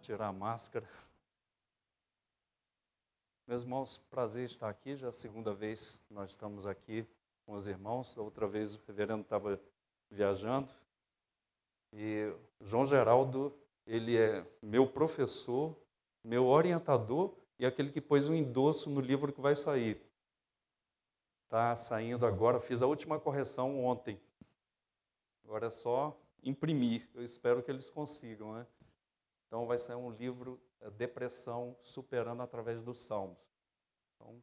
tirar a máscara. Meus irmãos, prazer estar aqui, já é a segunda vez que nós estamos aqui com os irmãos. A outra vez o reverendo estava viajando. E João Geraldo, ele é meu professor, meu orientador e aquele que pôs um endosso no livro que vai sair. Está saindo agora, fiz a última correção ontem. Agora é só imprimir, eu espero que eles consigam, né? Então vai sair um livro, Depressão Superando através dos Salmos. Então,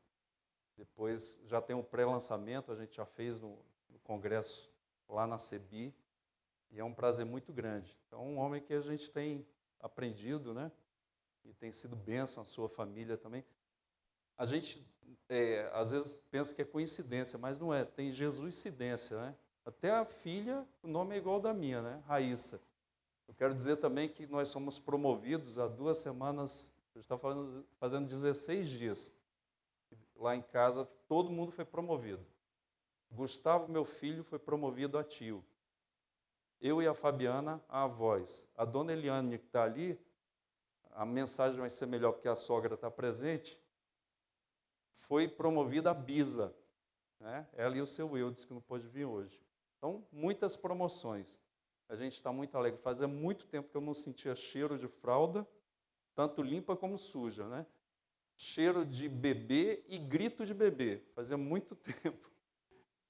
depois já tem um pré-lançamento, a gente já fez no congresso lá na CEBI, e é um prazer muito grande. Então, um homem que a gente tem aprendido, né? E tem sido bênção à sua família também. A gente, às vezes, pensa que é coincidência, mas não é. Tem Jesuscidência, né? Até a filha, o nome é igual ao da minha, né? Raíssa. Eu quero dizer também que nós somos promovidos há 2 semanas, eu estou fazendo 16 dias. Lá em casa, todo mundo foi promovido. Gustavo, meu filho, foi promovido a tio. Eu e a Fabiana, a avós. A dona Eliane, que está ali, a mensagem vai ser melhor porque a sogra está presente, foi promovida a bisa. Né? Ela e o seu Eudes, que não pôde vir hoje. Então, muitas promoções. A gente está muito alegre. Fazia muito tempo que eu não sentia cheiro de fralda, tanto limpa como suja, né? Cheiro de bebê e grito de bebê. Fazia muito tempo.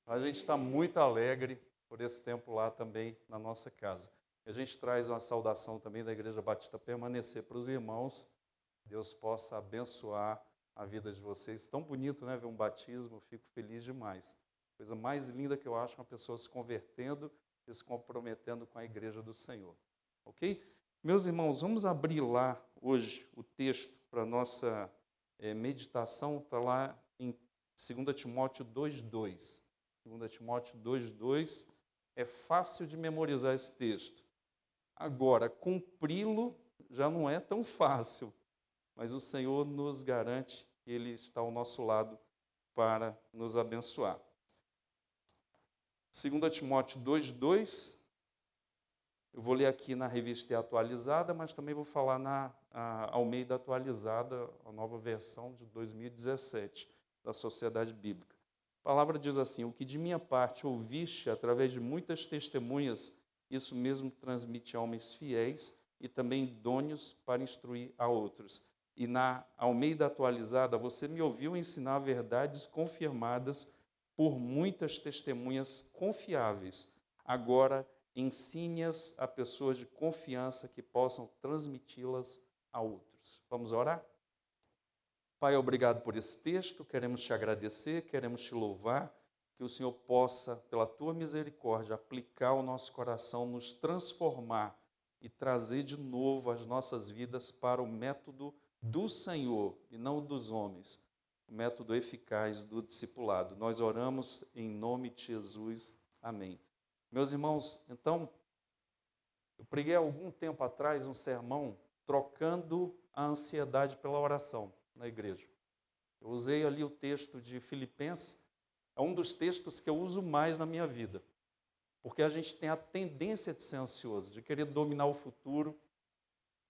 A gente está muito alegre por esse tempo lá também na nossa casa. A gente traz uma saudação também da Igreja Batista Permanecer para os irmãos. Deus possa abençoar a vida de vocês. Tão bonito, né? Ver um batismo, eu fico feliz demais. Coisa mais linda que eu acho, uma pessoa se convertendo e se comprometendo com a Igreja do Senhor. Ok? Meus irmãos, vamos abrir lá hoje o texto para a nossa meditação. Está lá em 2 Timóteo 2,2. 2 Timóteo 2,2. É fácil de memorizar esse texto. Agora, cumpri-lo já não é tão fácil, mas o Senhor nos garante que Ele está ao nosso lado para nos abençoar. 2 Timóteo 2,2, eu vou ler aqui na revista atualizada, mas também vou falar na Almeida atualizada, a nova versão de 2017, da Sociedade Bíblica. A palavra diz assim: o que de minha parte ouviste através de muitas testemunhas, isso mesmo transmite a homens fiéis e também idôneos para instruir a outros. E na Almeida atualizada, você me ouviu ensinar verdades confirmadas por muitas testemunhas confiáveis. Agora, ensine-as a pessoas de confiança que possam transmiti-las a outros. Vamos orar? Pai, obrigado por esse texto, queremos te agradecer, queremos te louvar, que o Senhor possa, pela tua misericórdia, aplicar ao nosso coração, nos transformar e trazer de novo as nossas vidas para o método do Senhor e não dos homens, o método eficaz do discipulado. Nós oramos em nome de Jesus. Amém. Meus irmãos, então, eu preguei há algum tempo atrás um sermão trocando a ansiedade pela oração na igreja. Eu usei ali o texto de Filipenses, é um dos textos que eu uso mais na minha vida, porque a gente tem a tendência de ser ansioso, de querer dominar o futuro,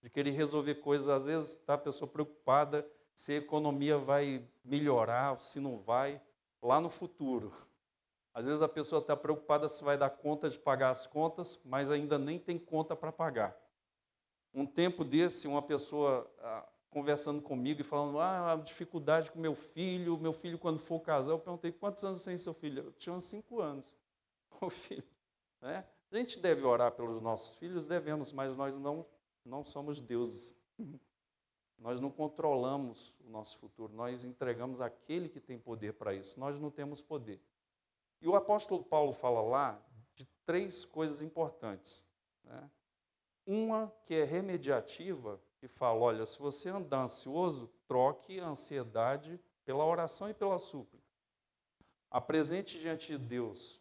de querer resolver coisas. Às vezes está a pessoa preocupada se a economia vai melhorar, se não vai, lá no futuro. Às vezes a pessoa está preocupada se vai dar conta de pagar as contas, mas ainda nem tem conta para pagar. Um tempo desse, uma pessoa conversando comigo e falando, a dificuldade com meu filho quando for casar, eu perguntei, quantos anos tem seu filho? Eu tinha uns 5 anos. O filho, né? A gente deve orar pelos nossos filhos, devemos, mas nós não somos deuses. Nós não controlamos o nosso futuro, nós entregamos àquele que tem poder para isso, nós não temos poder. E o apóstolo Paulo fala lá de 3 coisas importantes, né? Uma que é remediativa, que fala, olha, se você andar ansioso, troque a ansiedade pela oração e pela súplica. Apresente diante de Deus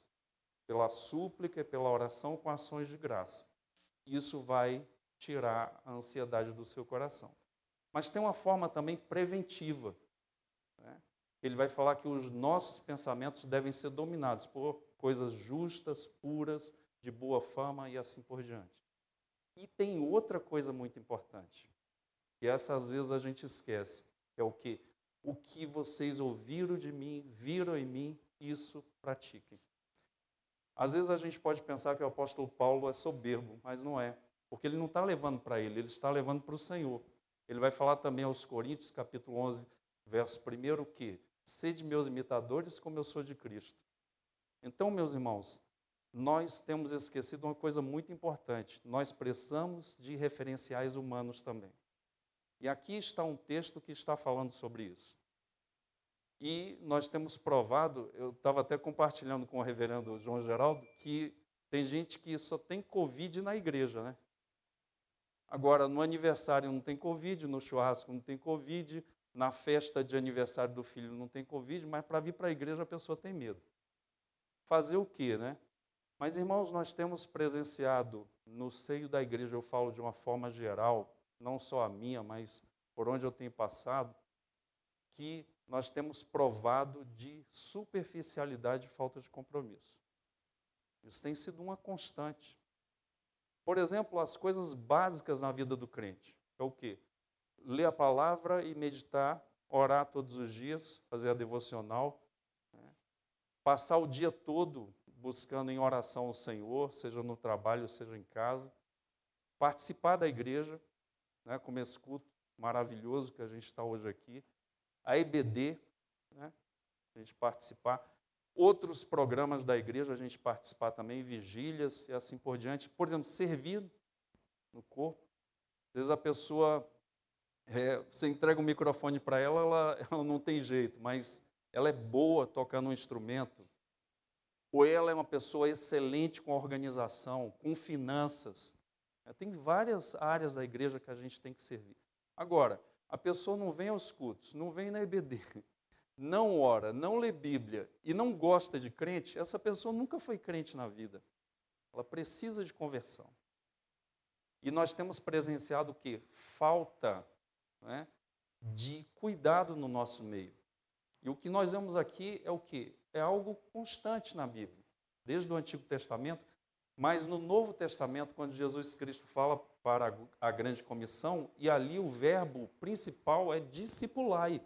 pela súplica e pela oração com ações de graça. Isso vai tirar a ansiedade do seu coração. Mas tem uma forma também preventiva, né? Ele vai falar que os nossos pensamentos devem ser dominados por coisas justas, puras, de boa fama e assim por diante. E tem outra coisa muito importante. E essa às vezes a gente esquece. É o quê? O que vocês ouviram de mim, viram em mim, isso pratiquem. Às vezes a gente pode pensar que o apóstolo Paulo é soberbo, mas não é. Porque ele não está levando para ele está levando para o Senhor. Ele vai falar também aos Coríntios, capítulo 11, verso 1, o quê? Sede meus imitadores como eu sou de Cristo. Então, meus irmãos, nós temos esquecido uma coisa muito importante. Nós precisamos de referenciais humanos também. E aqui está um texto que está falando sobre isso. E nós temos provado, eu estava até compartilhando com o reverendo João Geraldo, que tem gente que só tem Covid na igreja, né? Agora, no aniversário não tem Covid, no churrasco não tem Covid, na festa de aniversário do filho não tem Covid, mas para vir para a igreja a pessoa tem medo. Fazer o quê, né? Mas, irmãos, nós temos presenciado no seio da igreja, eu falo de uma forma geral, não só a minha, mas por onde eu tenho passado, que nós temos provado de superficialidade e falta de compromisso. Isso tem sido uma constante. Por exemplo, as coisas básicas na vida do crente. É o quê? Ler a palavra e meditar, orar todos os dias, fazer a devocional, né? Passar o dia todo buscando em oração ao Senhor, seja no trabalho, seja em casa. Participar da igreja, né, como esse culto maravilhoso que a gente está hoje aqui. A EBD, né, a gente participar. Outros programas da igreja a gente participar também, vigílias e assim por diante. Por exemplo, servir no corpo. Às vezes a pessoa, você entrega um microfone para ela não tem jeito, mas ela é boa tocando um instrumento. Ou ela é uma pessoa excelente com organização, com finanças. Tem várias áreas da igreja que a gente tem que servir. Agora, a pessoa não vem aos cultos, não vem na EBD, não ora, não lê Bíblia e não gosta de crente, essa pessoa nunca foi crente na vida. Ela precisa de conversão. E nós temos presenciado o quê? Falta, né, de cuidado no nosso meio. E o que nós vemos aqui é o quê? É algo constante na Bíblia, desde o Antigo Testamento, mas no Novo Testamento, quando Jesus Cristo fala para a grande comissão, e ali o verbo principal é discipulai.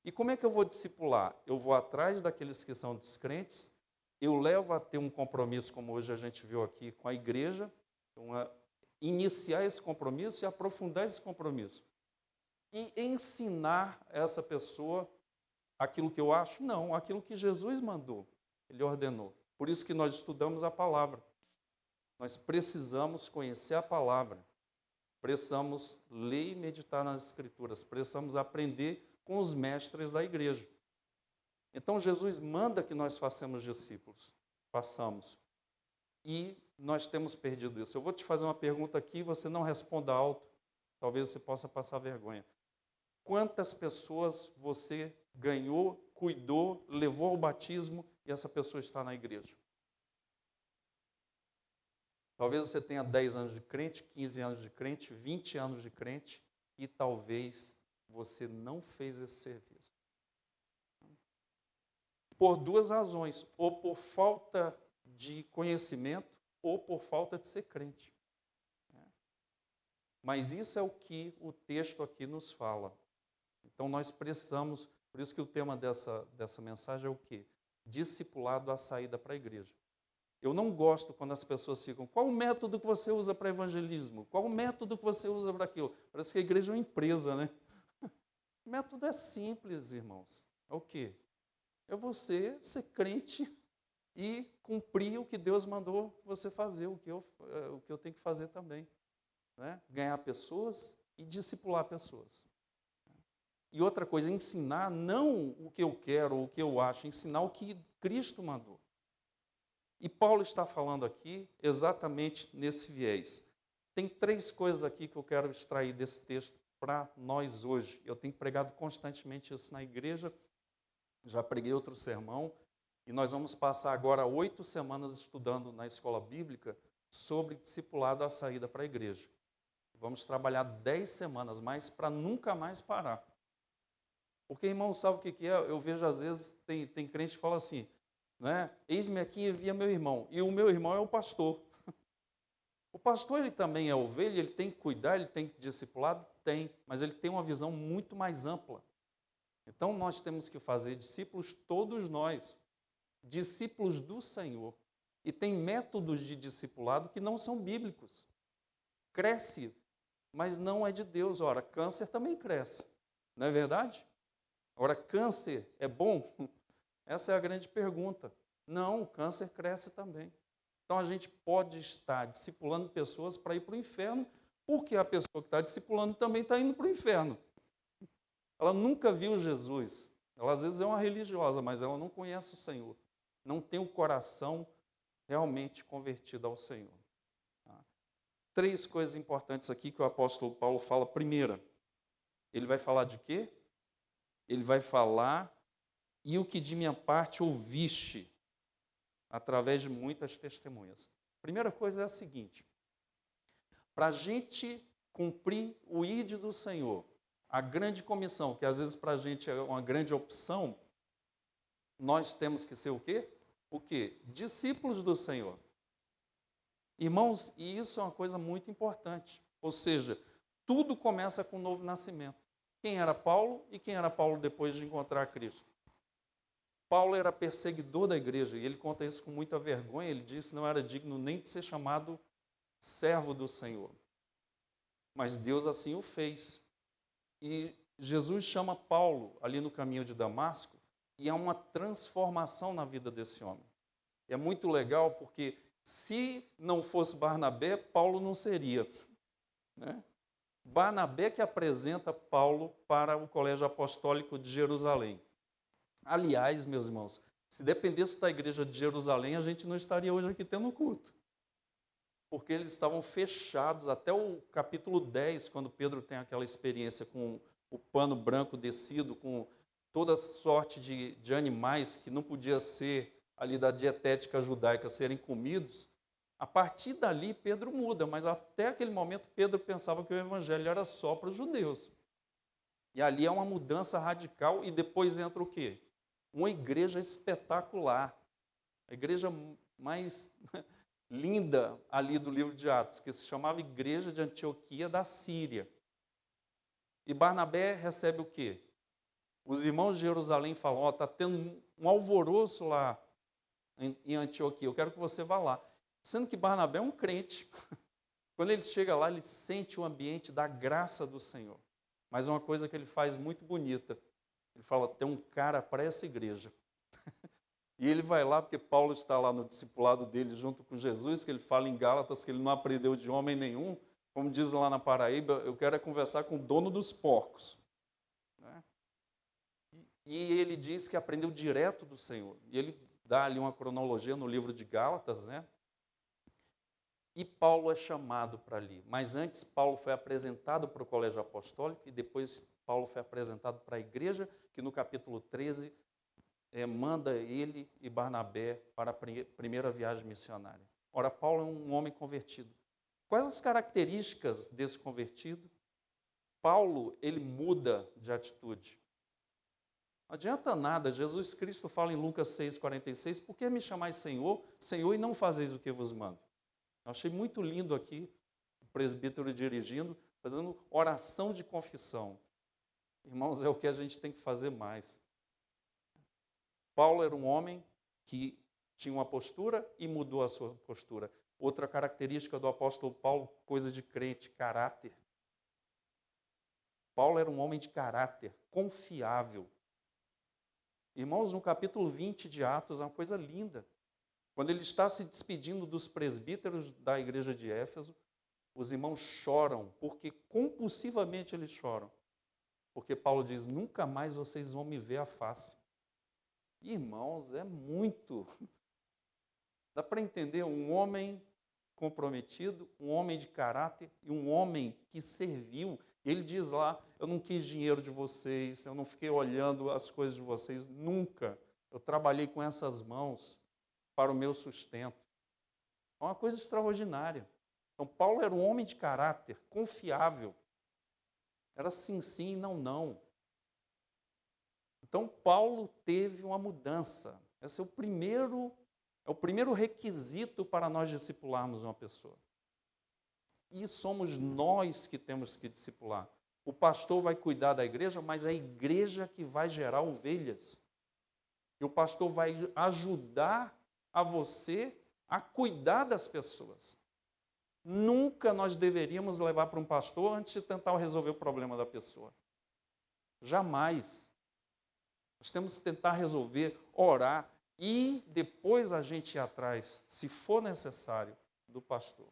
E como é que eu vou discipular? Eu vou atrás daqueles que são descrentes, eu levo a ter um compromisso, como hoje a gente viu aqui, com a igreja, iniciar esse compromisso e aprofundar esse compromisso. E ensinar essa pessoa aquilo que eu acho? Não, aquilo que Jesus mandou, Ele ordenou. Por isso que nós estudamos a palavra. Nós precisamos conhecer a palavra. Precisamos ler e meditar nas Escrituras. Precisamos aprender com os mestres da igreja. Então, Jesus manda que nós façamos discípulos. Façamos. E nós temos perdido isso. Eu vou te fazer uma pergunta aqui, você não responda alto. Talvez você possa passar vergonha. Quantas pessoas você ganhou, cuidou, levou ao batismo e essa pessoa está na igreja? Talvez você tenha 10 anos de crente, 15 anos de crente, 20 anos de crente e talvez você não fez esse serviço. Por duas razões, ou por falta de conhecimento ou por falta de ser crente. Mas isso é o que o texto aqui nos fala. Então nós precisamos, por isso que o tema dessa mensagem é o quê? Discipulado à saída para a igreja. Eu não gosto quando as pessoas ficam, qual o método que você usa para evangelismo? Qual o método que você usa para aquilo? Parece que a igreja é uma empresa, né? O método é simples, irmãos. É o quê? É você ser crente e cumprir o que Deus mandou você fazer, o que eu tenho que fazer também. Né? Ganhar pessoas e discipular pessoas. E outra coisa, ensinar não o que eu quero ou o que eu acho, ensinar o que Cristo mandou. E Paulo está falando aqui exatamente nesse viés. Tem 3 coisas aqui que eu quero extrair desse texto para nós hoje. Eu tenho pregado constantemente isso na igreja, já preguei outro sermão, e nós vamos passar agora 8 semanas estudando na escola bíblica sobre discipulado à saída para a igreja. Vamos trabalhar 10 semanas mais para nunca mais parar. Porque, irmão, sabe o que é? Eu vejo às vezes, tem crente que fala assim, né? Eis-me aqui e envia meu irmão. E o meu irmão é o pastor. O pastor, ele também é ovelha, ele tem que cuidar, ele tem que discipulado? Tem, mas ele tem uma visão muito mais ampla. Então, nós temos que fazer discípulos, todos nós, discípulos do Senhor. E tem métodos de discipulado que não são bíblicos. Cresce, mas não é de Deus. Ora, câncer também cresce, não é verdade? Ora, câncer é bom? Essa é a grande pergunta. Não, o câncer cresce também. Então, a gente pode estar discipulando pessoas para ir para o inferno, porque a pessoa que está discipulando também está indo para o inferno. Ela nunca viu Jesus. Ela, às vezes, é uma religiosa, mas ela não conhece o Senhor. Não tem o coração realmente convertido ao Senhor. Tá? 3 coisas importantes aqui que o apóstolo Paulo fala. Primeira, ele vai falar de quê? Ele vai falar, e o que de minha parte ouviste, através de muitas testemunhas. Primeira coisa é a seguinte: para a gente cumprir o ID do Senhor, a grande comissão, que às vezes para a gente é uma grande opção, nós temos que ser o quê? O quê? Discípulos do Senhor. Irmãos, e isso é uma coisa muito importante. Ou seja, tudo começa com o novo nascimento. Quem era Paulo e quem era Paulo depois de encontrar Cristo? Paulo era perseguidor da igreja, e ele conta isso com muita vergonha. Ele disse que não era digno nem de ser chamado servo do Senhor. Mas Deus assim o fez. E Jesus chama Paulo ali no caminho de Damasco, e há uma transformação na vida desse homem. É muito legal porque se não fosse Barnabé, Paulo não seria, né? Barnabé que apresenta Paulo para o Colégio Apostólico de Jerusalém. Aliás, meus irmãos, se dependesse da igreja de Jerusalém, a gente não estaria hoje aqui tendo culto. Porque eles estavam fechados até o capítulo 10, quando Pedro tem aquela experiência com o pano branco descido, com toda sorte de animais que não podia ser ali da dietética judaica serem comidos. A partir dali, Pedro muda, mas até aquele momento, Pedro pensava que o evangelho era só para os judeus. E ali é uma mudança radical, e depois entra o quê? Uma igreja espetacular. A igreja mais linda ali do livro de Atos, que se chamava Igreja de Antioquia da Síria. E Barnabé recebe o quê? Os irmãos de Jerusalém falam: está tendo um alvoroço lá em Antioquia, eu quero que você vá lá. Sendo que Barnabé é um crente. Quando ele chega lá, ele sente o ambiente da graça do Senhor. Mas uma coisa que ele faz muito bonita, ele fala: tem um cara para essa igreja. E ele vai lá, porque Paulo está lá no discipulado dele junto com Jesus, que ele fala em Gálatas que ele não aprendeu de homem nenhum. Como diz lá na Paraíba, eu quero é conversar com o dono dos porcos. Né? E ele diz que aprendeu direto do Senhor. E ele dá ali uma cronologia no livro de Gálatas, né? E Paulo é chamado para ali. Mas antes, Paulo foi apresentado para o colégio apostólico, e depois Paulo foi apresentado para a igreja, que no capítulo 13 manda ele e Barnabé para a primeira viagem missionária. Ora, Paulo é um homem convertido. Quais as características desse convertido? Paulo, ele muda de atitude. Não adianta nada, Jesus Cristo fala em Lucas 6,46, por que me chamais Senhor, Senhor, e não fazeis o que vos mando? Eu achei muito lindo aqui, o presbítero dirigindo, fazendo oração de confissão. Irmãos, é o que a gente tem que fazer mais. Paulo era um homem que tinha uma postura e mudou a sua postura. Outra característica do apóstolo Paulo, coisa de crente, caráter. Paulo era um homem de caráter, confiável. Irmãos, no capítulo 20 de Atos, é uma coisa linda. Quando ele está se despedindo dos presbíteros da igreja de Éfeso, os irmãos choram, porque compulsivamente eles choram. Porque Paulo diz: nunca mais vocês vão me ver a face. Irmãos, é muito. Dá para entender um homem comprometido, um homem de caráter e um homem que serviu. Ele diz lá: eu não quis dinheiro de vocês, eu não fiquei olhando as coisas de vocês, nunca. Eu trabalhei com essas mãos para o meu sustento. É uma coisa extraordinária. Então, Paulo era um homem de caráter, confiável. Era sim, sim, não, não. Então, Paulo teve uma mudança. Esse é o primeiro requisito para nós discipularmos uma pessoa. E somos nós que temos que discipular. O pastor vai cuidar da igreja, mas é a igreja que vai gerar ovelhas. E o pastor vai ajudar a você a cuidar das pessoas. Nunca nós deveríamos levar para um pastor antes de tentar resolver o problema da pessoa. Jamais. Nós temos que tentar resolver, orar e depois a gente ir atrás, se for necessário, do pastor.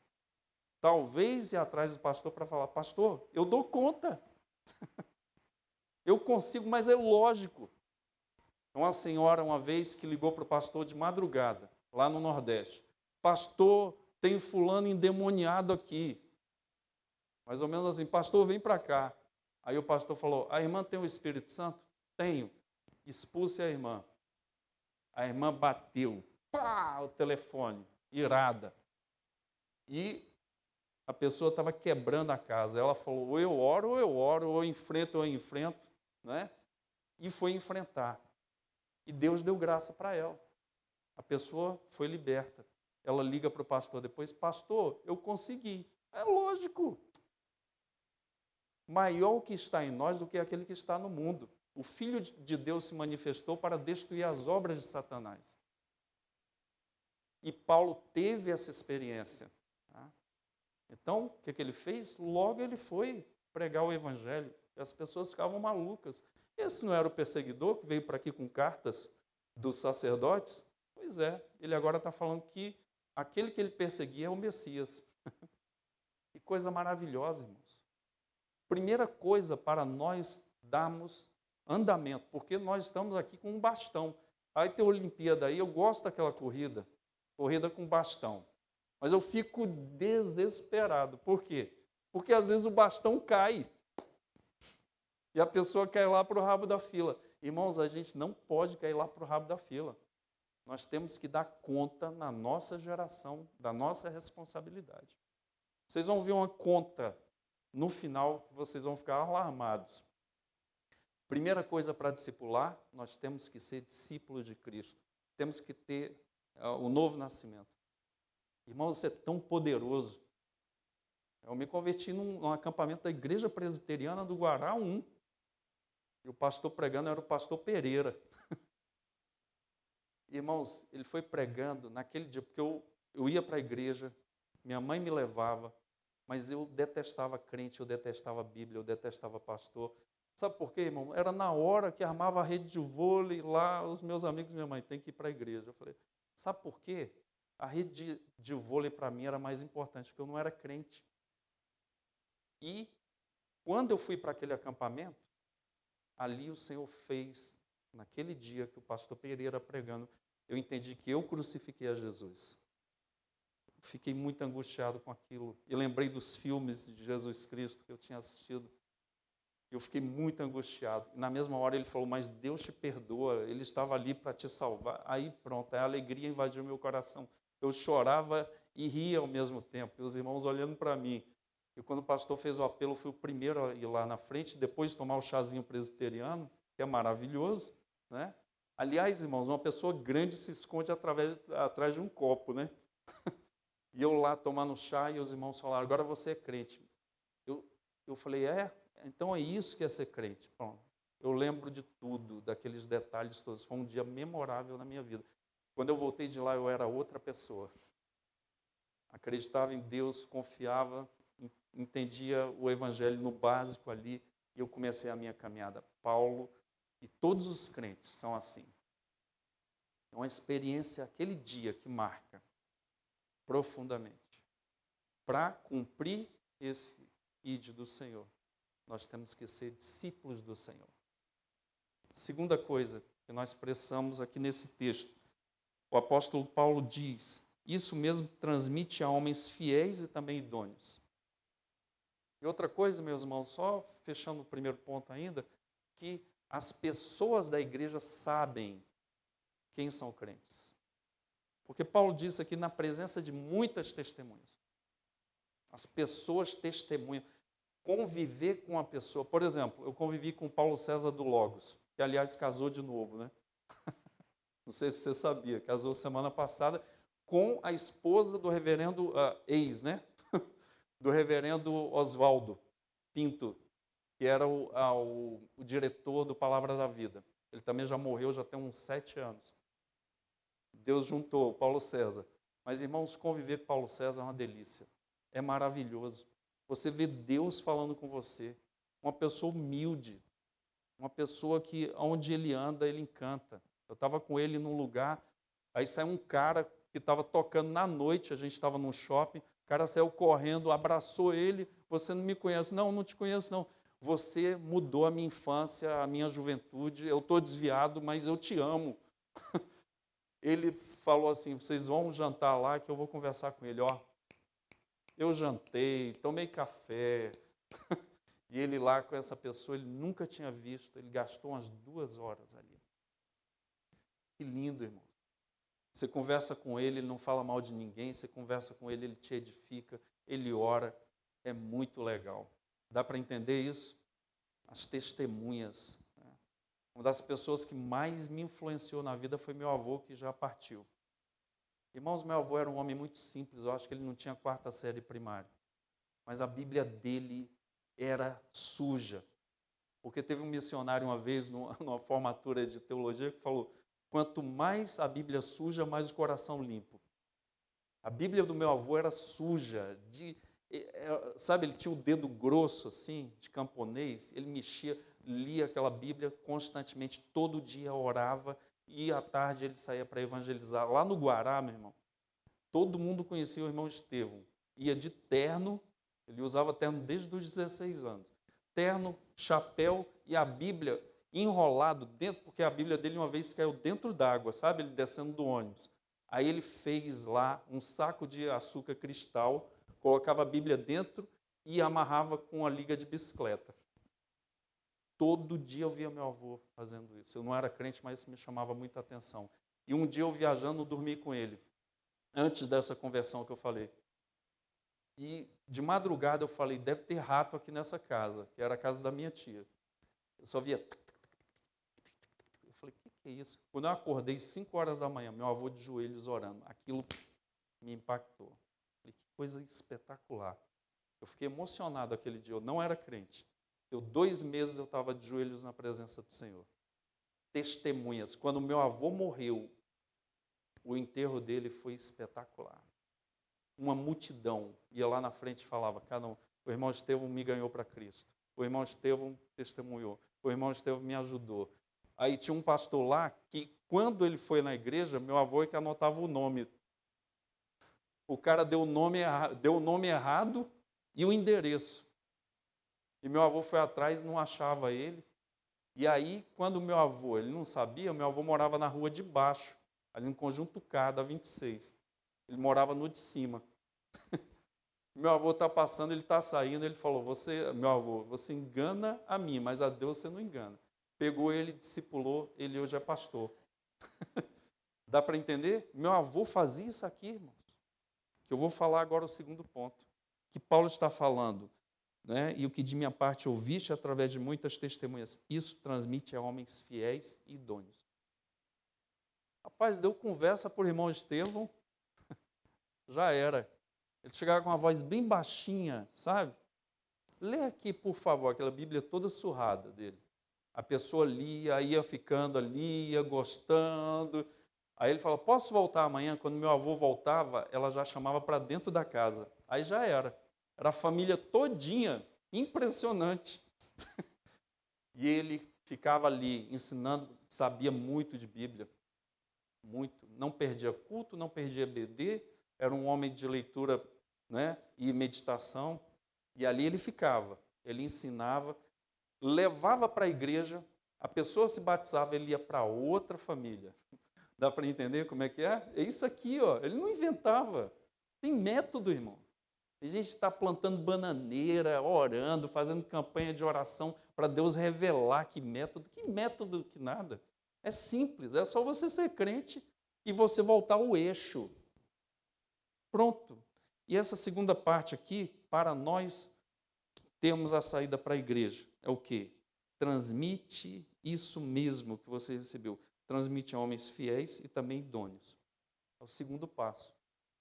Talvez ir atrás do pastor para falar, pastor, eu dou conta. Eu consigo, mas é lógico. Uma senhora, uma vez, que ligou para o pastor de madrugada, lá no Nordeste. Pastor, tem fulano endemoniado aqui. Mais ou menos assim, pastor, vem para cá. Aí o pastor falou, a irmã tem o Espírito Santo? Tenho. Expulse a irmã. A irmã bateu. Pá, o telefone, irada. E a pessoa estava quebrando a casa. Ela falou, ou eu oro, ou eu enfrento, né? E foi enfrentar. E Deus deu graça para ela. A pessoa foi liberta. Ela liga para o pastor depois, pastor, eu consegui. É lógico. Maior o que está em nós do que aquele que está no mundo. O Filho de Deus se manifestou para destruir as obras de Satanás. E Paulo teve essa experiência. Tá? Então, o que ele fez? Logo ele foi pregar o evangelho. E as pessoas ficavam malucas. Esse não era o perseguidor que veio para aqui com cartas dos sacerdotes? Pois é, ele agora está falando que aquele que ele perseguia é o Messias. Que coisa maravilhosa, irmãos. Primeira coisa para nós darmos andamento, porque nós estamos aqui com um bastão. Aí tem a Olimpíada aí, eu gosto daquela corrida com bastão. Mas eu fico desesperado. Por quê? Porque às vezes o bastão cai. E a pessoa cai lá para o rabo da fila. Irmãos, a gente não pode cair lá para o rabo da fila. Nós temos que dar conta na nossa geração, da nossa responsabilidade. Vocês vão ver uma conta no final, vocês vão ficar alarmados. Primeira coisa para discipular, nós temos que ser discípulos de Cristo. Temos que ter o novo nascimento. Irmãos, isso é tão poderoso. Eu me converti num acampamento da Igreja Presbiteriana do Guará 1. E o pastor pregando era o pastor Pereira. Irmãos, ele foi pregando naquele dia, porque eu ia para a igreja, minha mãe me levava, mas eu detestava crente, eu detestava Bíblia, eu detestava pastor. Sabe por quê, irmão? Era na hora que armava a rede de vôlei lá, os meus amigos, minha mãe, tem que ir para a igreja. Eu falei, sabe por quê? A rede de vôlei para mim era mais importante, porque eu não era crente. E quando eu fui para aquele acampamento, ali o Senhor fez, naquele dia que o pastor Pereira pregando, eu entendi que eu crucifiquei a Jesus. Fiquei muito angustiado com aquilo. E lembrei dos filmes de Jesus Cristo que eu tinha assistido. Eu fiquei muito angustiado. E na mesma hora ele falou, mas Deus te perdoa, ele estava ali para te salvar. Aí pronto, a alegria invadiu meu coração. Eu chorava e ria ao mesmo tempo. E os irmãos olhando para mim. E quando o pastor fez o apelo, eu fui o primeiro a ir lá na frente, depois tomar o chazinho presbiteriano, que é maravilhoso, né? Aliás, irmãos, uma pessoa grande se esconde atrás de um copo, né? E eu lá tomando chá e os irmãos falaram, agora você é crente. Eu falei, então é isso que é ser crente. Bom, eu lembro de tudo, daqueles detalhes todos. Foi um dia memorável na minha vida. Quando eu voltei de lá, eu era outra pessoa. Acreditava em Deus, confiava, entendia o evangelho no básico ali, e eu comecei a minha caminhada. Paulo e todos os crentes são assim. É uma experiência, aquele dia que marca profundamente. Para cumprir esse ide do Senhor, nós temos que ser discípulos do Senhor. Segunda coisa que nós precisamos aqui nesse texto, o apóstolo Paulo diz, isso mesmo transmite a homens fiéis e também idôneos. E outra coisa, meus irmãos, só fechando o primeiro ponto ainda, que as pessoas da igreja sabem quem são crentes. Porque Paulo disse aqui na presença de muitas testemunhas. As pessoas testemunham. Conviver com a pessoa. Por exemplo, eu convivi com o Paulo César do Logos, que aliás casou de novo, né? Não sei se você sabia, casou semana passada com a esposa do reverendo ex, né? do reverendo Oswaldo Pinto, que era o diretor do Palavra da Vida. Ele também já morreu, já tem uns 7 anos. Deus juntou Paulo César. Mas, irmãos, conviver com Paulo César é uma delícia. É maravilhoso. Você vê Deus falando com você. Uma pessoa humilde. Uma pessoa que, onde ele anda, ele encanta. Eu estava com ele num lugar, aí saiu um cara que estava tocando na noite, a gente estava num shopping, o cara saiu correndo, abraçou ele, você não me conhece. Não, não te conheço, não. Você mudou a minha infância, a minha juventude, eu estou desviado, mas eu te amo. Ele falou assim, vocês vão jantar lá que eu vou conversar com ele. Ó, eu jantei, tomei café, e ele lá com essa pessoa, ele nunca tinha visto, ele gastou umas 2 horas ali. Que lindo, irmão. Você conversa com ele, ele não fala mal de ninguém, você conversa com ele, ele te edifica, ele ora, é muito legal. Dá para entender isso? As testemunhas. Né? Uma das pessoas que mais me influenciou na vida foi meu avô, que já partiu. Irmãos, meu avô era um homem muito simples, eu acho que ele não tinha 4ª série primária. Mas a Bíblia dele era suja. Porque teve um missionário uma vez, numa formatura de teologia, que falou, quanto mais a Bíblia suja, mais o coração limpo. A Bíblia do meu avô era suja, sabe, ele tinha o dedo grosso assim, de camponês, ele mexia, lia aquela Bíblia constantemente, todo dia orava, e à tarde ele saía para evangelizar. Lá no Guará, meu irmão, todo mundo conhecia o irmão Estevão. Ia de terno, ele usava terno desde os 16 anos. Terno, chapéu e a Bíblia enrolado dentro, porque a Bíblia dele uma vez caiu dentro d'água, sabe? Ele descendo do ônibus. Aí ele fez lá um saco de açúcar cristal, colocava a Bíblia dentro e amarrava com a liga de bicicleta. Todo dia eu via meu avô fazendo isso. Eu não era crente, mas isso me chamava muita atenção. E um dia eu viajando, dormi com ele, antes dessa conversão que eu falei. E de madrugada eu falei, deve ter rato aqui nessa casa, que era a casa da minha tia. Eu só via... Eu falei, o que é isso? Quando eu acordei, 5 horas da manhã, meu avô de joelhos orando. Aquilo me impactou. Falei, que coisa espetacular. Eu fiquei emocionado aquele dia, eu não era crente. 2 meses eu estava de joelhos na presença do Senhor. Testemunhas. Quando meu avô morreu, o enterro dele foi espetacular. Uma multidão ia lá na frente e falava, cada um, o irmão Estevão me ganhou para Cristo. O irmão Estevão testemunhou. O irmão Estevão me ajudou. Aí tinha um pastor lá que, quando ele foi na igreja, meu avô é que anotava o nome. O cara deu o nome errado e o endereço. E meu avô foi atrás, não achava ele. E aí, quando meu avô, ele não sabia, meu avô morava na rua de baixo, ali no Conjunto K, da 26. Ele morava no de cima. Meu avô está passando, ele está saindo, ele falou, meu avô, você engana a mim, mas a Deus você não engana. Pegou ele, discipulou, ele hoje é pastor. Dá para entender? Meu avô fazia isso aqui, irmãos. Que eu vou falar agora o segundo ponto. Que Paulo está falando, né? E o que de minha parte ouviste através de muitas testemunhas, isso transmite a homens fiéis e idôneos. Rapaz, deu conversa por irmão Estevão, já era. Ele chegava com uma voz bem baixinha, sabe? Lê aqui, por favor, aquela Bíblia toda surrada dele. A pessoa lia, ia ficando ali, ia gostando. Aí ele fala, posso voltar amanhã? Quando meu avô voltava, ela já chamava para dentro da casa. Aí já era. Era a família todinha. Impressionante. E ele ficava ali ensinando, sabia muito de Bíblia. Muito. Não perdia culto, não perdia BD. Era um homem de leitura, né, e meditação. E ali ele ficava. Ele ensinava, levava para a igreja, a pessoa se batizava, ele ia para outra família. Dá para entender como é que é? É isso aqui, ó. Ele não inventava. Tem método, irmão. A gente está plantando bananeira, orando, fazendo campanha de oração para Deus revelar que método. Que método que nada. É simples, é só você ser crente e você voltar ao eixo. Pronto. E essa segunda parte aqui, para nós termos a saída para a igreja, é o quê? Transmite isso mesmo que você recebeu. Transmite a homens fiéis e também idôneos. É o segundo passo.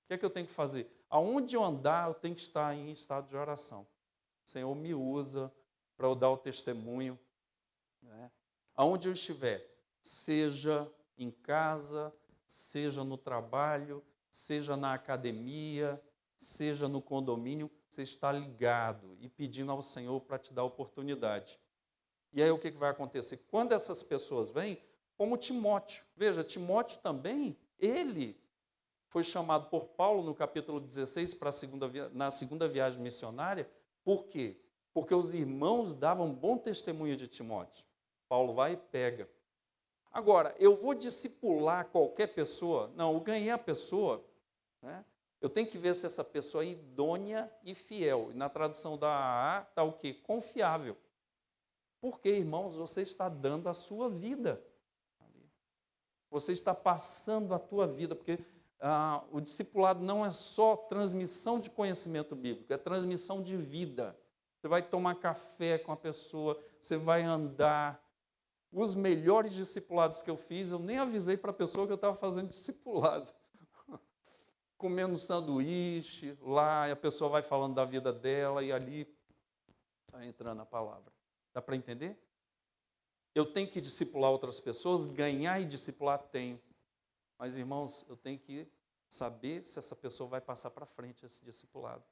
O que é que eu tenho que fazer? Aonde eu andar, eu tenho que estar em estado de oração. Senhor, me usa para eu dar o testemunho. Né? Aonde eu estiver, seja em casa, seja no trabalho, seja na academia, seja no condomínio, você está ligado e pedindo ao Senhor para te dar oportunidade. E aí o que vai acontecer? Quando essas pessoas vêm, como Timóteo, veja, Timóteo também, ele foi chamado por Paulo no capítulo 16 para na segunda viagem missionária. Por quê? Porque os irmãos davam bom testemunho de Timóteo. Paulo vai e pega. Agora, eu vou discipular qualquer pessoa? Não, eu ganhei a pessoa, né? Eu tenho que ver se essa pessoa é idônea e fiel. E na tradução da AA está o quê? Confiável. Porque, irmãos, você está dando a sua vida. Você está passando a tua vida, porque o discipulado não é só transmissão de conhecimento bíblico, é transmissão de vida. Você vai tomar café com a pessoa, você vai andar. Os melhores discipulados que eu fiz, eu nem avisei para a pessoa que eu estava fazendo discipulado. Comendo sanduíche, lá, e a pessoa vai falando da vida dela, e ali está entrando a palavra. Dá para entender? Eu tenho que discipular outras pessoas, ganhar e discipular tenho. Mas, irmãos, eu tenho que saber se essa pessoa vai passar para frente esse discipulado.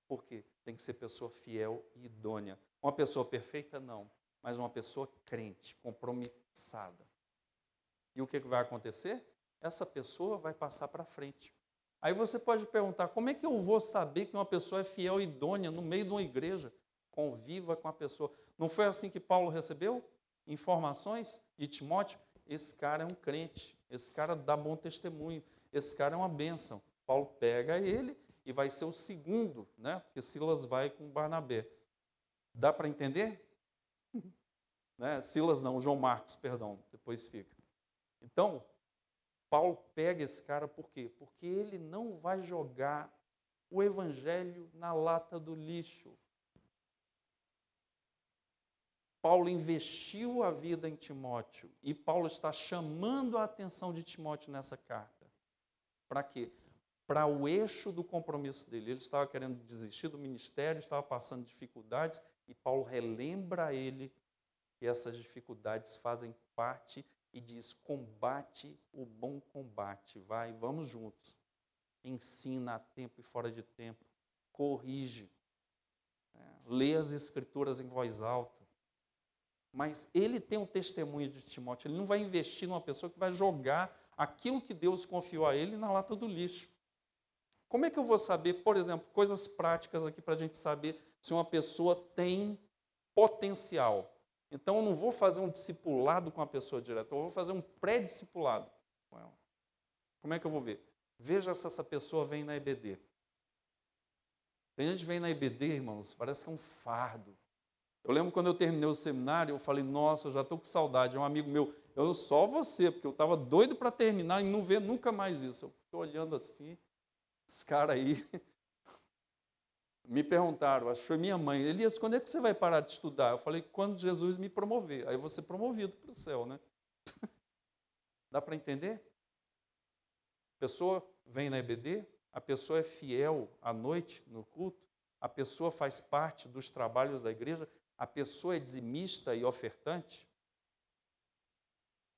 Por quê? Tem que ser pessoa fiel e idônea. Uma pessoa perfeita, não. Mas uma pessoa crente, compromissada. E o que vai acontecer? Essa pessoa vai passar para frente. Aí você pode perguntar, como é que eu vou saber que uma pessoa é fiel e idônea no meio de uma igreja? Conviva com a pessoa. Não foi assim que Paulo recebeu informações de Timóteo? Esse cara é um crente, esse cara dá bom testemunho, esse cara é uma bênção. Paulo pega ele e vai ser o segundo, né? Porque Silas vai com Barnabé. Dá para entender? Né? Silas não, João Marcos, perdão, depois fica. Então, Paulo pega esse cara por quê? Porque ele não vai jogar o evangelho na lata do lixo. Paulo investiu a vida em Timóteo e Paulo está chamando a atenção de Timóteo nessa carta. Para quê? Para o eixo do compromisso dele. Ele estava querendo desistir do ministério, estava passando dificuldades e Paulo relembra a ele que essas dificuldades fazem parte e diz, combate o bom combate, vai, vamos juntos. Ensina a tempo e fora de tempo, corrige, lê as escrituras em voz alta. Mas ele tem um testemunho de Timóteo, ele não vai investir numa pessoa que vai jogar aquilo que Deus confiou a ele na lata do lixo. Como é que eu vou saber, por exemplo, coisas práticas aqui para a gente saber se uma pessoa tem potencial? Então, eu não vou fazer um discipulado com a pessoa direto, eu vou fazer um pré-discipulado com ela. Como é que eu vou ver? Veja se essa pessoa vem na EBD. Tem gente que vem na EBD, irmãos, parece que é um fardo. Eu lembro quando eu terminei o seminário, eu falei, nossa, eu já estou com saudade. Um amigo meu, eu só você, porque eu estava doido para terminar e não ver nunca mais isso. Eu estou olhando assim, esse cara aí. Me perguntaram, acho que foi minha mãe, Elias, quando é que você vai parar de estudar? Eu falei, quando Jesus me promover. Aí eu vou ser promovido para o céu, né? Dá para entender? A pessoa vem na EBD, a pessoa é fiel à noite no culto, a pessoa faz parte dos trabalhos da igreja, a pessoa é dizimista e ofertante.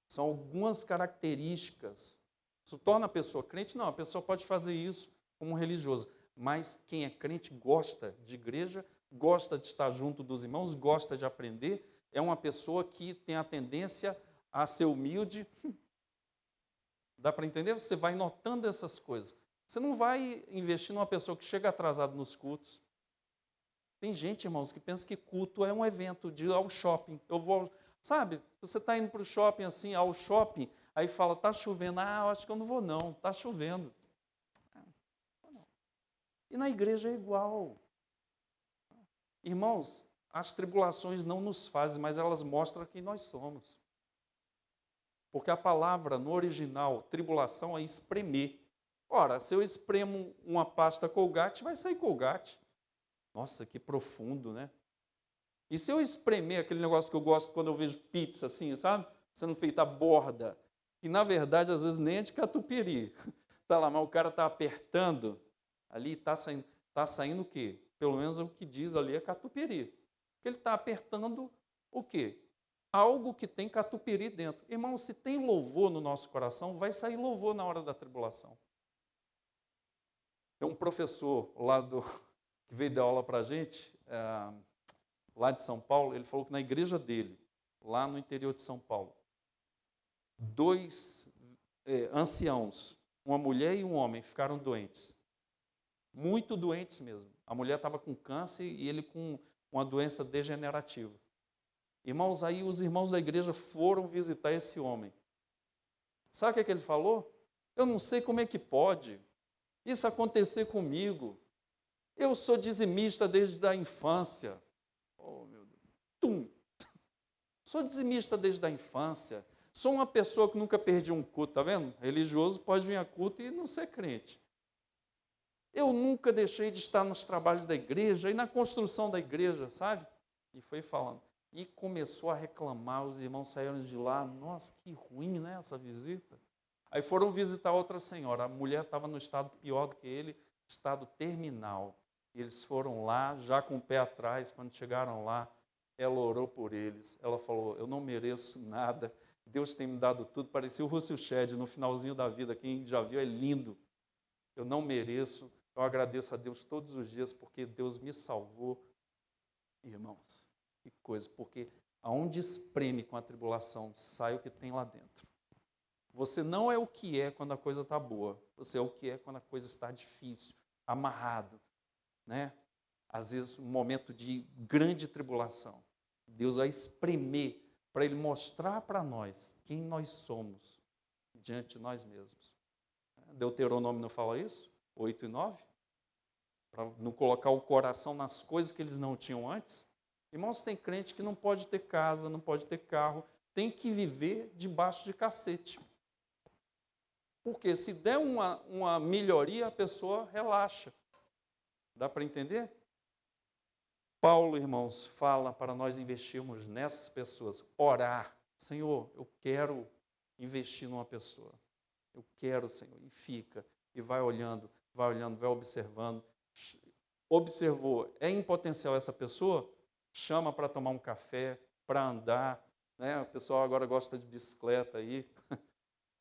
São algumas características. Isso torna a pessoa crente? Não, a pessoa pode fazer isso como religioso. Mas quem é crente gosta de igreja, gosta de estar junto dos irmãos, gosta de aprender, é uma pessoa que tem a tendência a ser humilde. Dá para entender? Você vai notando essas coisas. Você não vai investir numa pessoa que chega atrasada nos cultos. Tem gente, irmãos, que pensa que culto é um evento de ir ao shopping. Eu vou, sabe, você está indo para o shopping assim, ao shopping, aí fala, está chovendo. Ah, eu acho que eu não vou não, está chovendo. E na igreja é igual. Irmãos, as tribulações não nos fazem, mas elas mostram quem nós somos. Porque a palavra no original, tribulação, é espremer. Ora, se eu espremo uma pasta Colgate, vai sair Colgate. Nossa, que profundo, né? E se eu espremer aquele negócio que eu gosto quando eu vejo pizza, assim, sabe? Sendo feita a borda, que na verdade às vezes nem é de catupiry. Tá lá, mas o cara está apertando, ali tá saindo o quê? Pelo menos o que diz ali é catupiry. Porque ele está apertando o quê? Algo que tem catupiry dentro. Irmão, se tem louvor no nosso coração, vai sair louvor na hora da tribulação. Tem um professor lá que veio dar aula para a gente, lá de São Paulo, ele falou que na igreja dele, lá no interior de São Paulo, dois anciãos, uma mulher e um homem, ficaram doentes. Muito doentes mesmo. A mulher estava com câncer e ele com uma doença degenerativa. Irmãos, aí os irmãos da igreja foram visitar esse homem. Sabe o que ele falou? Eu não sei como é que pode isso acontecer comigo. Eu sou dizimista desde a infância. Oh, meu Deus. Tum. Sou dizimista desde a infância. Sou uma pessoa que nunca perdi um culto, tá vendo? Religioso pode vir a culto e não ser crente. Eu nunca deixei de estar nos trabalhos da igreja e na construção da igreja, sabe? E foi falando. E começou a reclamar, os irmãos saíram de lá. Nossa, que ruim, né, essa visita. Aí foram visitar outra senhora. A mulher estava no estado pior do que ele, estado terminal. E eles foram lá, já com o pé atrás. Quando chegaram lá, ela orou por eles. Ela falou, eu não mereço nada. Deus tem me dado tudo. Parecia o Russell Shedd no finalzinho da vida. Quem já viu é lindo. Eu não mereço. Eu agradeço a Deus todos os dias porque Deus me salvou. Irmãos, que coisa. Porque aonde espreme com a tribulação, sai o que tem lá dentro. Você não é o que é quando a coisa está boa. Você é o que é quando a coisa está difícil, amarrado, né? Às vezes, um momento de grande tribulação. Deus vai espremer para Ele mostrar para nós quem nós somos diante de nós mesmos. Deuteronômio não fala isso? 8 e 9? Para não colocar o coração nas coisas que eles não tinham antes. Irmãos, tem crente que não pode ter casa, não pode ter carro, tem que viver debaixo de cacete. Porque se der uma melhoria, a pessoa relaxa. Dá para entender? Paulo, irmãos, fala para nós investirmos nessas pessoas. Orar. Senhor, eu quero investir numa pessoa. Eu quero, Senhor. E fica. E vai olhando, vai observando. Observou, é em potencial essa pessoa? Chama para tomar um café, para andar. Né? O pessoal agora gosta de bicicleta aí.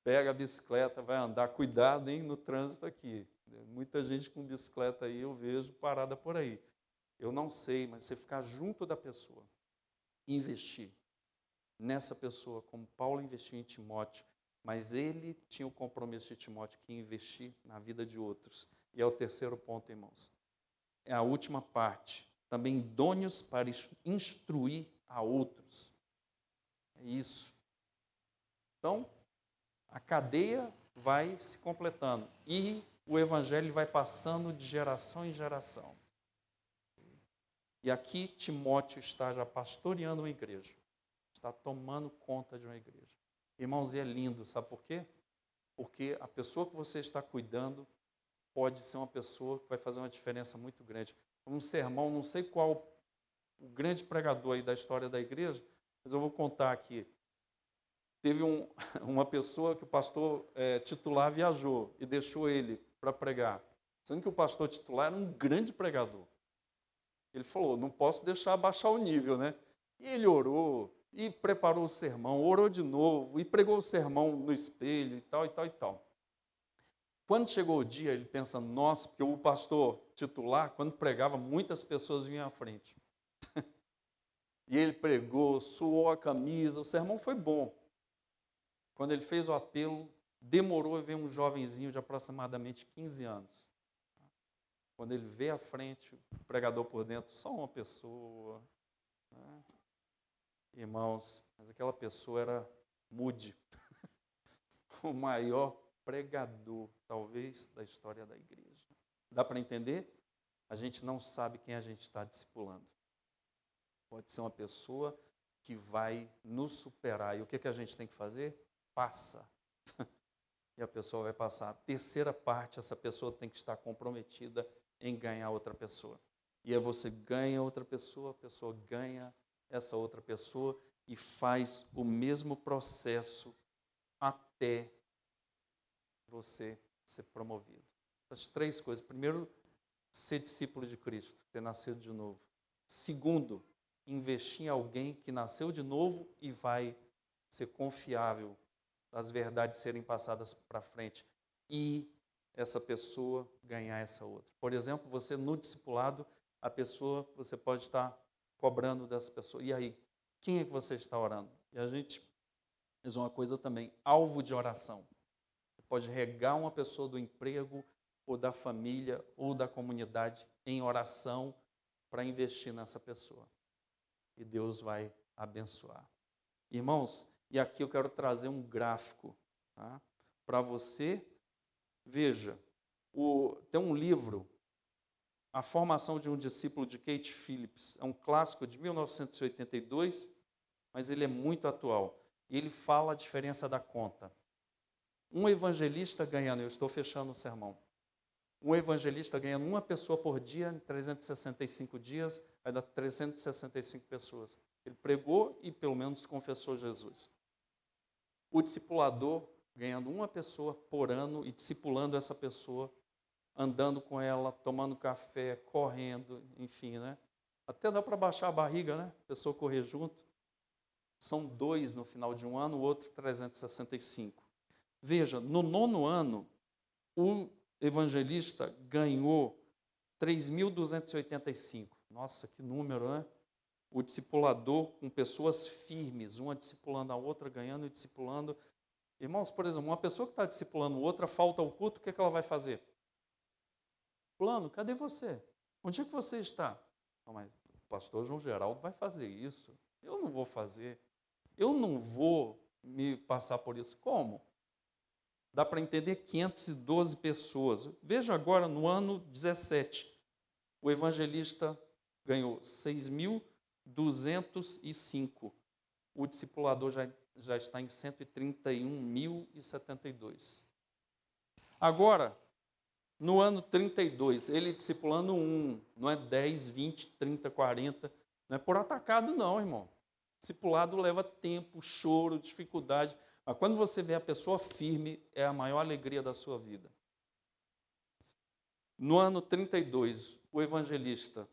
Pega a bicicleta, vai andar. Cuidado, hein, no trânsito aqui. Muita gente com bicicleta aí eu vejo parada por aí. Eu não sei, mas você ficar junto da pessoa, investir nessa pessoa, como Paulo investiu em Timóteo, mas ele tinha o compromisso de Timóteo que investir na vida de outros. E é o terceiro ponto, irmãos. É a última parte. Também idôneos para instruir a outros. É isso. Então, a cadeia vai se completando e o evangelho vai passando de geração em geração. E aqui Timóteo está já pastoreando uma igreja, está tomando conta de uma igreja. Irmãos, e é lindo, sabe por quê? Porque a pessoa que você está cuidando pode ser uma pessoa que vai fazer uma diferença muito grande. Um sermão, não sei qual o grande pregador aí da história da igreja, mas eu vou contar aqui. Teve uma pessoa que o pastor titular viajou e deixou ele para pregar. Sendo que o pastor titular era um grande pregador. Ele falou, não posso deixar abaixar o nível, né? E ele orou, e preparou o sermão, orou de novo, e pregou o sermão no espelho, e tal, e tal, e tal. Quando chegou o dia, ele pensa, nossa, porque o pastor titular, quando pregava, muitas pessoas vinham à frente. E ele pregou, suou a camisa, o sermão foi bom. Quando ele fez o apelo, demorou e veio um jovenzinho de aproximadamente 15 anos. Quando ele vê à frente, o pregador por dentro, só uma pessoa. Né? Irmãos, mas aquela pessoa era Moody, o maior pregador, talvez, da história da igreja. Dá para entender? A gente não sabe quem a gente está discipulando. Pode ser uma pessoa que vai nos superar. E o que a gente tem que fazer? Passa. E a pessoa vai passar. A terceira parte, essa pessoa tem que estar comprometida em ganhar outra pessoa. E aí você ganha outra pessoa, a pessoa ganha essa outra pessoa e faz o mesmo processo até você ser promovido. As 3 coisas. Primeiro, ser discípulo de Cristo, ter nascido de novo. Segundo, investir em alguém que nasceu de novo e vai ser confiável, as verdades serem passadas para frente e essa pessoa ganhar essa outra. Por exemplo, você no discipulado, a pessoa, você pode estar cobrando dessa pessoa. E aí, quem é que você está orando? E a gente fez uma coisa também, alvo de oração. Você pode regar uma pessoa do emprego, ou da família, ou da comunidade em oração para investir nessa pessoa. E Deus vai abençoar. Irmãos, e aqui eu quero trazer um gráfico, tá, para você. Veja, tem um livro, A Formação de um Discípulo, de Kate Phillips. É um clássico de 1982, mas ele é muito atual. E ele fala a diferença da conta. Um evangelista ganhando, eu estou fechando o sermão, um evangelista ganhando uma pessoa por dia, em 365 dias, vai dar 365 pessoas. Ele pregou e pelo menos confessou Jesus. O discipulador ganhando uma pessoa por ano e discipulando essa pessoa, andando com ela, tomando café, correndo, enfim, né? Até dá para baixar a barriga, né? A pessoa correr junto. São 2 no final de um ano, o outro 365. Veja, no 9º ano, o evangelista ganhou 3.285. Nossa, que número, né? O discipulador com pessoas firmes, uma discipulando a outra, ganhando e discipulando. Irmãos, por exemplo, uma pessoa que está discipulando outra, falta ao culto, o que ela vai fazer? Plano, cadê você? Onde é que você está? Não, mas o pastor João Geraldo vai fazer isso. Eu não vou fazer. Eu não vou me passar por isso. Como? Dá para entender 512 pessoas. Veja agora, no ano 17, o evangelista ganhou 6.205. O discipulador já está em 131.072. Agora, no ano 32, ele discipulando não é 10, 20, 30, 40, não é por atacado não, irmão. Discipulado leva tempo, choro, dificuldade, mas quando você vê a pessoa firme, é a maior alegria da sua vida. No ano 32, o evangelista,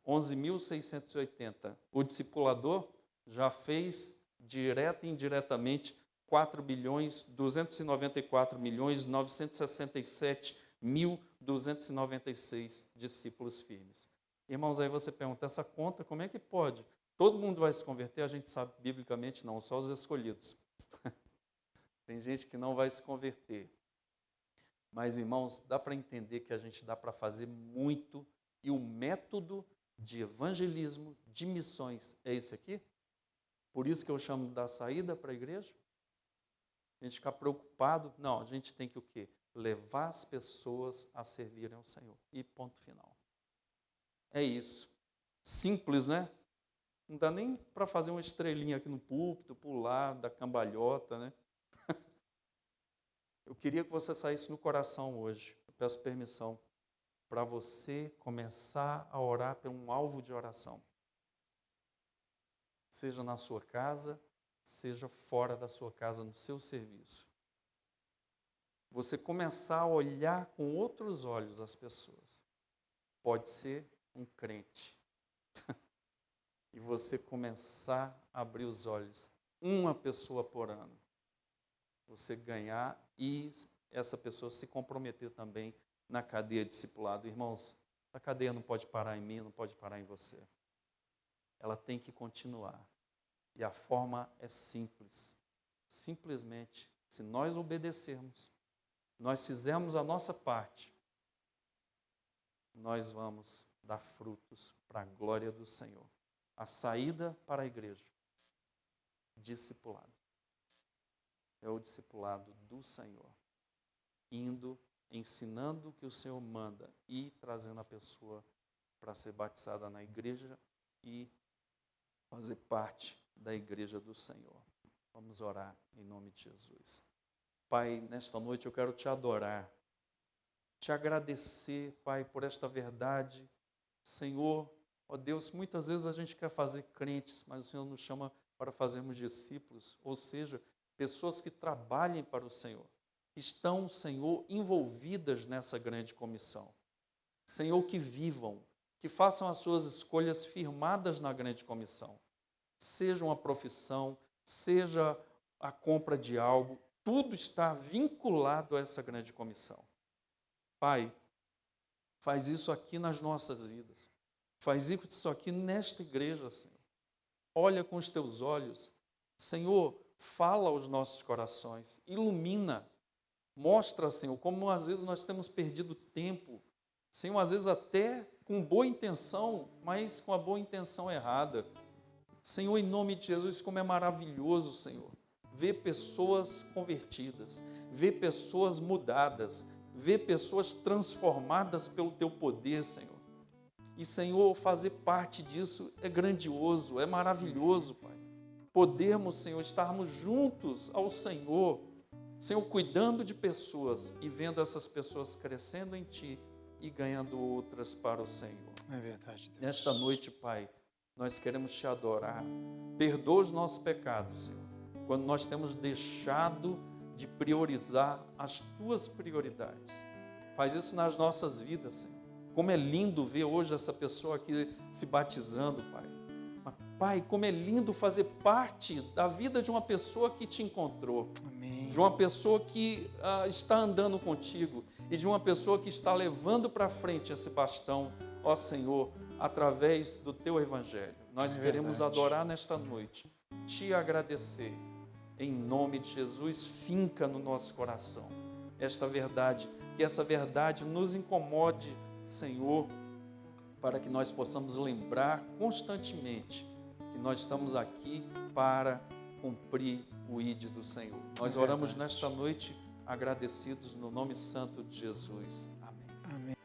11.680. O discipulador já fez, direta e indiretamente, 4.294.967.296 discípulos firmes. Irmãos, aí você pergunta, essa conta, como é que pode? Todo mundo vai se converter? A gente sabe, biblicamente, não, só os escolhidos. Tem gente que não vai se converter. Mas, irmãos, dá para entender que a gente dá para fazer muito, e o método de evangelismo, de missões, é esse aqui. Por isso que eu chamo da saída para a igreja. A gente ficar preocupado. Não, a gente tem que o quê? Levar as pessoas a servirem ao Senhor. E ponto final. É isso. Simples, né? Não dá nem para fazer uma estrelinha aqui no púlpito, pular, dar cambalhota, né? Eu queria que você saísse no coração hoje. Eu peço permissão para você começar a orar por um alvo de oração. Seja na sua casa, seja fora da sua casa, no seu serviço. Você começar a olhar com outros olhos as pessoas. Pode ser um crente. E você começar a abrir os olhos. Uma pessoa por ano. Você ganhar e essa pessoa se comprometer também na cadeia de discipulado. Irmãos, a cadeia não pode parar em mim, não pode parar em você. Ela tem que continuar. E a forma é simples. Simplesmente, se nós obedecermos, nós fizermos a nossa parte, nós vamos dar frutos para a glória do Senhor. A saída para a igreja, discipulado. É o discipulado do Senhor. Indo, ensinando o que o Senhor manda e trazendo a pessoa para ser batizada na igreja e fazer parte da igreja do Senhor. Vamos orar em nome de Jesus. Pai, nesta noite eu quero te adorar, te agradecer, Pai, por esta verdade. Senhor, ó Deus, muitas vezes a gente quer fazer crentes, mas o Senhor nos chama para fazermos discípulos, ou seja, pessoas que trabalhem para o Senhor, estão, Senhor, envolvidas nessa grande comissão. Senhor, que vivam, que façam as suas escolhas firmadas na grande comissão. Seja uma profissão, seja a compra de algo, tudo está vinculado a essa grande comissão. Pai, faz isso aqui nas nossas vidas. Faz isso aqui nesta igreja, Senhor. Olha com os teus olhos. Senhor, fala aos nossos corações, ilumina, mostra, Senhor, como às vezes nós temos perdido tempo, Senhor, às vezes até com boa intenção, mas com a boa intenção errada. Senhor, em nome de Jesus, como é maravilhoso, Senhor, ver pessoas convertidas, ver pessoas mudadas, ver pessoas transformadas pelo Teu poder, Senhor. E, Senhor, fazer parte disso é grandioso, é maravilhoso, Pai. Podermos, Senhor, estarmos juntos ao Senhor, Senhor, cuidando de pessoas e vendo essas pessoas crescendo em Ti e ganhando outras para o Senhor. É verdade, Deus. Nesta noite, Pai, nós queremos Te adorar. Perdoa os nossos pecados, Senhor, quando nós temos deixado de priorizar as Tuas prioridades. Faz isso nas nossas vidas, Senhor. Como é lindo ver hoje essa pessoa aqui se batizando, Pai. Mas, Pai, como é lindo fazer parte da vida de uma pessoa que Te encontrou. Amém. De uma pessoa que está andando contigo e de uma pessoa que está levando para frente esse bastão, ó Senhor, através do Teu Evangelho. Nós queremos adorar nesta noite, Te agradecer. Em nome de Jesus, finca no nosso coração esta verdade, que essa verdade nos incomode, Senhor, para que nós possamos lembrar constantemente que nós estamos aqui para cumprir o ID do Senhor. Nós oramos nesta noite agradecidos no nome santo de Jesus. Amém. Amém.